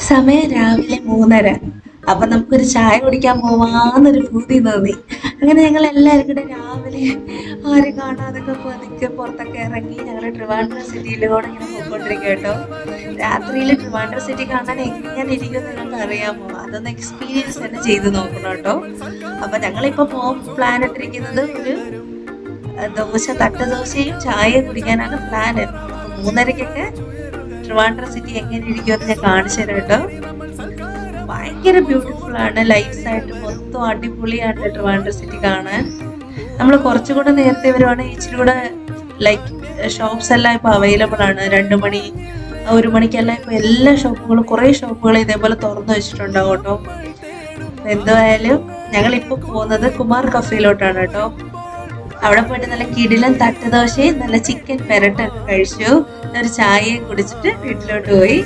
സമയം രാവിലെ 3:30. അപ്പൊ നമുക്കൊരു ചായ കുടിക്കാൻ പോവാന്നൊരു പൂതി തോന്നി. അങ്ങനെ ഞങ്ങൾ എല്ലാവരും കൂടെ രാവിലെ ആരും കാണാതൊക്കെ പതുക്കെ പുറത്തൊക്കെ ഇറങ്ങി ഞങ്ങൾ ട്രിവാൻഡ്രം സിറ്റിയിലൂടെ ഇങ്ങനെ പോയിക്കൊണ്ടിരിക്കുക കേട്ടോ. രാത്രിയിൽ ട്രിവാൻഡ്രം സിറ്റി കാണാൻ എങ്ങനെ ഇരിക്കും നിങ്ങൾക്ക് അറിയാമോ? അതൊന്ന് എക്സ്പീരിയൻസ് തന്നെ ചെയ്ത് നോക്കണം കേട്ടോ. അപ്പൊ ഞങ്ങളിപ്പോ പോകാൻ പ്ലാൻ ഇട്ടിരിക്കുന്നത് ഒരു തട്ട് ദോശയും ചായയും കുടിക്കാനാണ് പ്ലാന്. അപ്പൊ 3:30-ക്കൊക്കെ ട്രിവാൻഡ്രം സിറ്റി എങ്ങനെ ഇരിക്കുമെന്ന് ഞാൻ കാണിച്ചു തരാം കേട്ടോ. ഭയങ്കര ബ്യൂട്ടിഫുൾ ആണ്, ലൈറ്റ്സ് ആയിട്ട് മൊത്തം അടിപൊളിയാണ് ട്രിവാൻഡ്രം സിറ്റി കാണാൻ. നമ്മൾ കുറച്ചുകൂടെ നേരത്തെ വരുവാണെങ്കിൽ ഇച്ചിരി കൂടെ ലൈക്ക് ഷോപ്സ് എല്ലാം ഇപ്പൊ അവൈലബിൾ ആണ്. 2 മണി 1 മണിക്കെല്ലാം ഇപ്പൊ എല്ലാ ഷോപ്പുകളും കുറേ ഷോപ്പുകൾ ഇതേപോലെ തുറന്നു വെച്ചിട്ടുണ്ടാവും കേട്ടോ. എന്തായാലും ഞങ്ങളിപ്പോ പോകുന്നത് കുമാർ കഫേയിലോട്ടാണ് കേട്ടോ. അവിടെ പോയിട്ട് നല്ല കിടിലൻ തട്ടുദോശയും നല്ല ചിക്കൻ പെരട്ടൊക്കെ കഴിച്ചു, ഒരു ചായയും കുടിച്ചിട്ട് വീട്ടിലോട്ട് പോയി.